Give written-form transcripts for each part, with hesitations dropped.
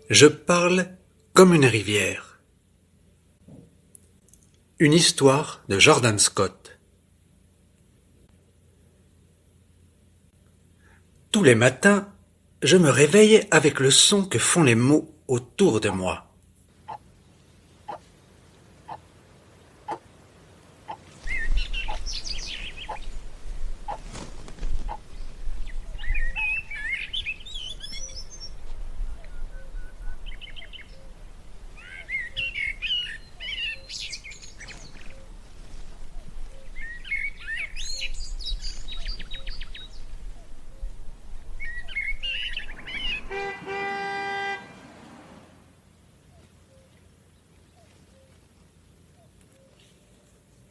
Je parle comme une rivière. Une histoire de Jordan Scott. Tous les matins, je me réveille avec le son que font les mots autour de moi.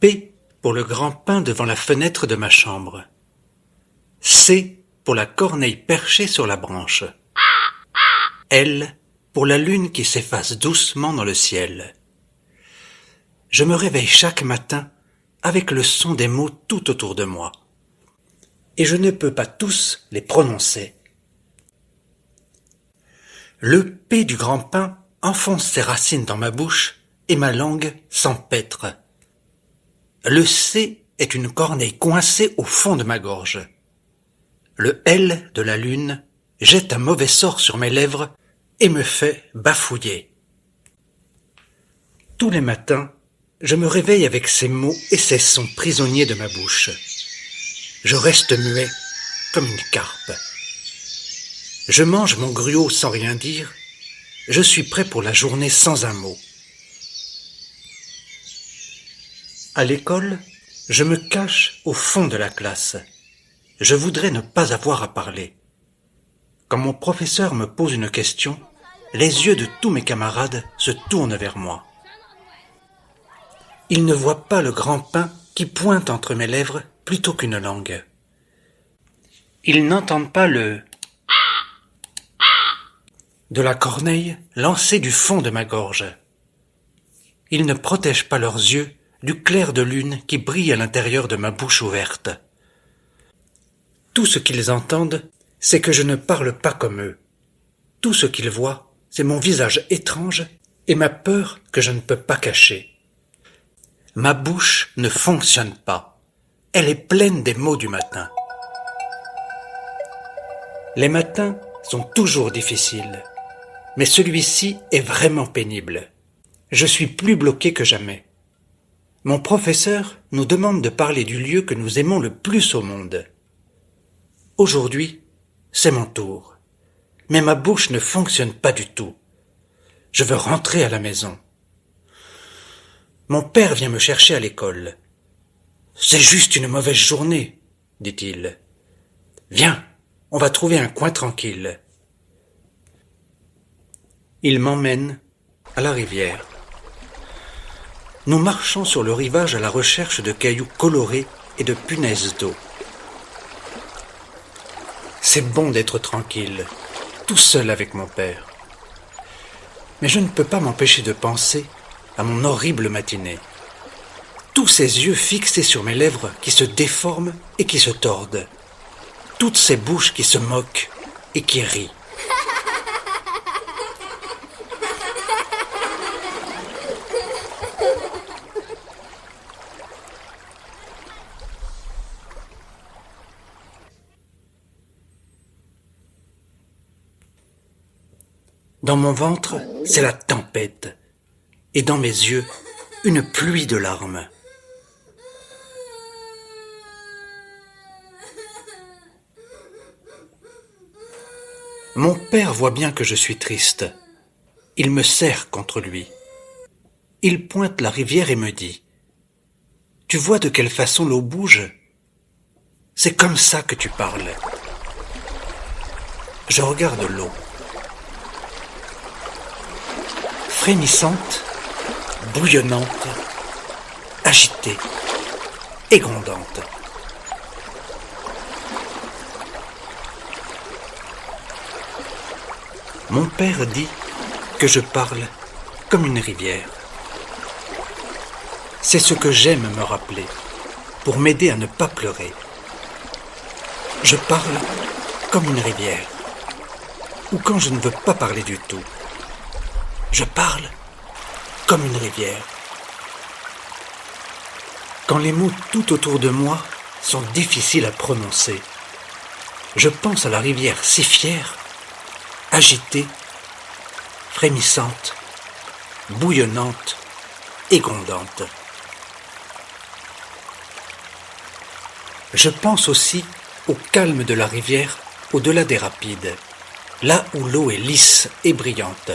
P pour le grand pin devant la fenêtre de ma chambre. C pour la corneille perchée sur la branche. L pour la lune qui s'efface doucement dans le ciel. Je me réveille chaque matin avec le son des mots tout autour de moi. Et je ne peux pas tous les prononcer. Le P du grand pin enfonce ses racines dans ma bouche et ma langue s'empêtre. Le C est une corneille coincée au fond de ma gorge. Le L de la lune jette un mauvais sort sur mes lèvres et me fait bafouiller. Tous les matins, je me réveille avec ces mots et ces sons prisonniers de ma bouche. Je reste muet comme une carpe. Je mange mon gruau sans rien dire. Je suis prêt pour la journée sans un mot. À l'école, je me cache au fond de la classe. Je voudrais ne pas avoir à parler. Quand mon professeur me pose une question, les yeux de tous mes camarades se tournent vers moi. Ils ne voient pas le grand pin qui pointe entre mes lèvres plutôt qu'une langue. Ils n'entendent pas le de la corneille lancée du fond de ma gorge. Ils ne protègent pas leurs yeux du clair de lune qui brille à l'intérieur de ma bouche ouverte. Tout ce qu'ils entendent, c'est que je ne parle pas comme eux. Tout ce qu'ils voient, c'est mon visage étrange et ma peur que je ne peux pas cacher. Ma bouche ne fonctionne pas. Elle est pleine des mots du matin. Les matins sont toujours difficiles, mais celui-ci est vraiment pénible. Je suis plus bloqué que jamais. Mon professeur nous demande de parler du lieu que nous aimons le plus au monde. Aujourd'hui, c'est mon tour. Mais ma bouche ne fonctionne pas du tout. Je veux rentrer à la maison. Mon père vient me chercher à l'école. « C'est juste une mauvaise journée, » dit-il. « Viens, on va trouver un coin tranquille. » Il m'emmène à la rivière. Nous marchons sur le rivage à la recherche de cailloux colorés et de punaises d'eau. C'est bon d'être tranquille, tout seul avec mon père. Mais je ne peux pas m'empêcher de penser à mon horrible matinée. Tous ces yeux fixés sur mes lèvres qui se déforment et qui se tordent. Toutes ces bouches qui se moquent et qui rient. Dans mon ventre, c'est la tempête, et dans mes yeux, une pluie de larmes. Mon père voit bien que je suis triste. Il me serre contre lui. Il pointe la rivière et me dit « Tu vois de quelle façon l'eau bouge ? C'est comme ça que tu parles. » Je regarde l'eau. Frémissante, bouillonnante, agitée et grondante. Mon père dit que je parle comme une rivière. C'est ce que j'aime me rappeler, pour m'aider à ne pas pleurer. Je parle comme une rivière, ou quand je ne veux pas parler du tout. je parle comme une rivière. Quand les mots tout autour de moi sont difficiles à prononcer, je pense à la rivière si fière, agitée, frémissante, bouillonnante et grondante. Je pense aussi au calme de la rivière au-delà des rapides, là où l'eau est lisse et brillante.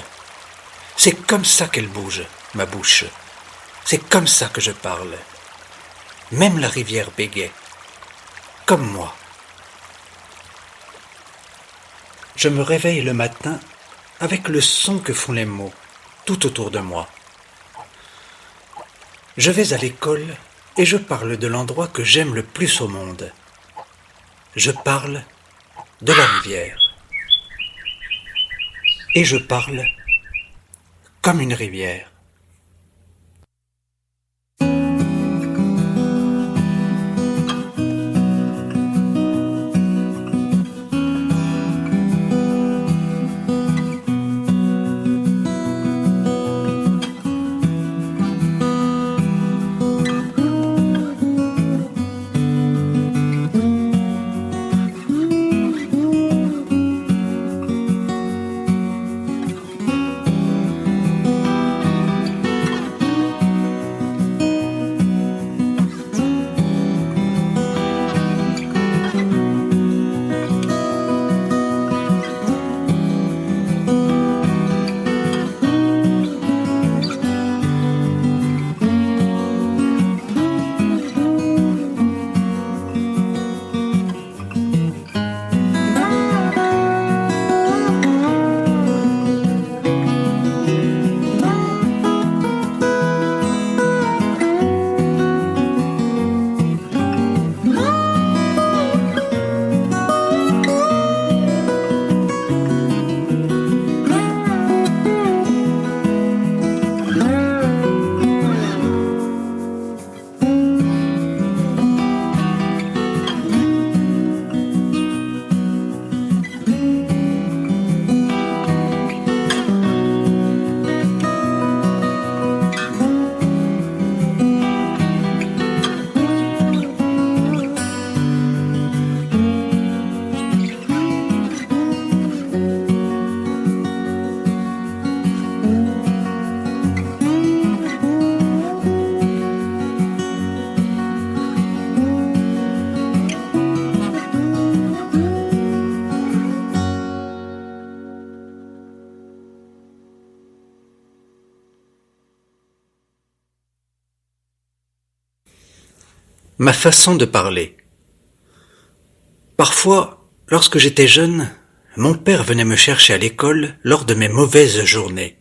C'est comme ça qu'elle bouge, ma bouche. C'est comme ça que je parle. Même la rivière bégaie, comme moi. Je me réveille le matin avec le son que font les mots tout autour de moi. Je vais à l'école et je parle de l'endroit que j'aime le plus au monde. Je parle de la rivière. Et je parle comme une rivière. Ma façon de parler. Parfois, lorsque j'étais jeune, mon père venait me chercher à l'école lors de mes mauvaises journées,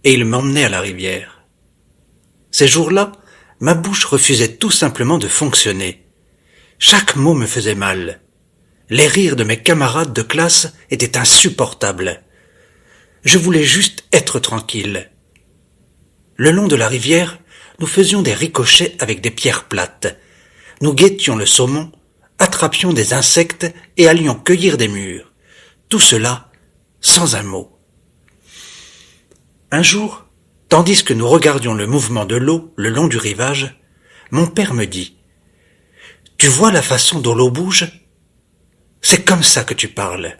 et il m'emmenait à la rivière. Ces jours-là, ma bouche refusait tout simplement de fonctionner. Chaque mot me faisait mal. Les rires de mes camarades de classe étaient insupportables. Je voulais juste être tranquille. Le long de la rivière, nous faisions des ricochets avec des pierres plates. Nous guettions le saumon, attrapions des insectes et allions cueillir des mûres. Tout cela sans un mot. Un jour, tandis que nous regardions le mouvement de l'eau le long du rivage, mon père me dit « Tu vois la façon dont l'eau bouge ? C'est comme ça que tu parles. »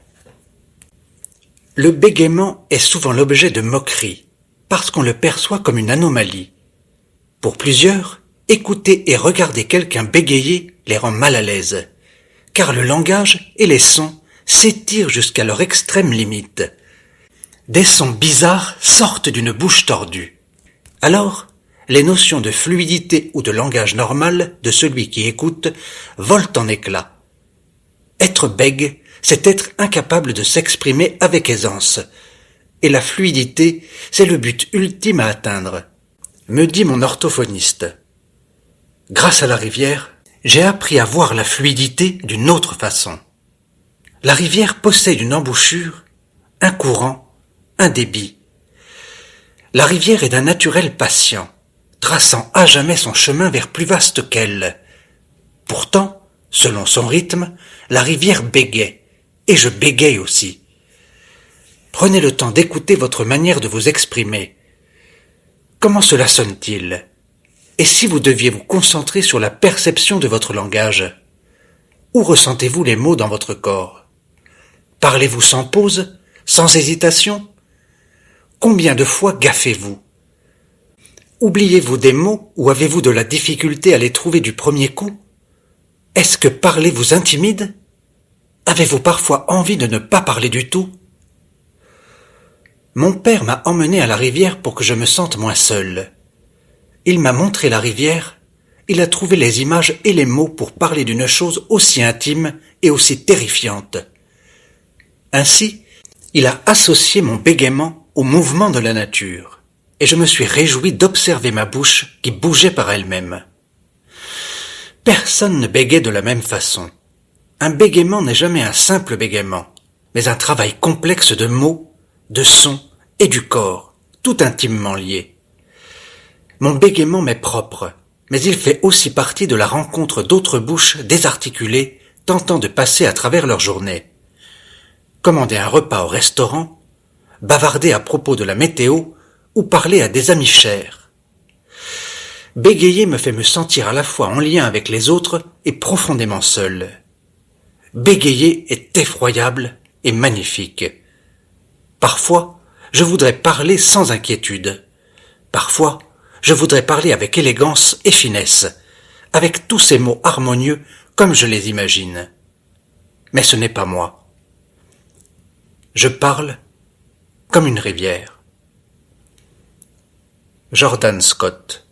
Le bégaiement est souvent l'objet de moqueries, parce qu'on le perçoit comme une anomalie. Pour plusieurs, écouter et regarder quelqu'un bégayer les rend mal à l'aise, car le langage et les sons s'étirent jusqu'à leur extrême limite. Des sons bizarres sortent d'une bouche tordue. Alors, les notions de fluidité ou de langage normal de celui qui écoute volent en éclats. Être bègue, c'est être incapable de s'exprimer avec aisance. Et la fluidité, c'est le but ultime à atteindre, me dit mon orthophoniste. Grâce à la rivière, j'ai appris à voir la fluidité d'une autre façon. La rivière possède une embouchure, un courant, un débit. La rivière est d'un naturel patient, traçant à jamais son chemin vers plus vaste qu'elle. Pourtant, selon son rythme, la rivière bégaie, et je bégaye aussi. Prenez le temps d'écouter votre manière de vous exprimer. Comment cela sonne-t-il? Et si vous deviez vous concentrer sur la perception de votre langage? Où ressentez-vous les mots dans votre corps? Parlez-vous sans pause, sans hésitation? Combien de fois gaffez-vous? Oubliez-vous des mots ou avez-vous de la difficulté à les trouver du premier coup? Est-ce que parler vous intimide? Avez-vous parfois envie de ne pas parler du tout? Mon père m'a emmené à la rivière pour que je me sente moins seul. Il m'a montré la rivière, il a trouvé les images et les mots pour parler d'une chose aussi intime et aussi terrifiante. Ainsi, il a associé mon bégaiement au mouvement de la nature, et je me suis réjoui d'observer ma bouche qui bougeait par elle-même. Personne ne bégait de la même façon. Un bégaiement n'est jamais un simple bégaiement, mais un travail complexe de mots, de sons et du corps, tout intimement liés. Mon bégaiement m'est propre, mais il fait aussi partie de la rencontre d'autres bouches désarticulées tentant de passer à travers leur journée. Commander un repas au restaurant, bavarder à propos de la météo ou parler à des amis chers. Bégayer me fait me sentir à la fois en lien avec les autres et profondément seul. Bégayer est effroyable et magnifique. Parfois, je voudrais parler sans inquiétude. Parfois, je voudrais parler avec élégance et finesse, avec tous ces mots harmonieux comme je les imagine. Mais ce n'est pas moi. Je parle comme une rivière. Jordan Scott.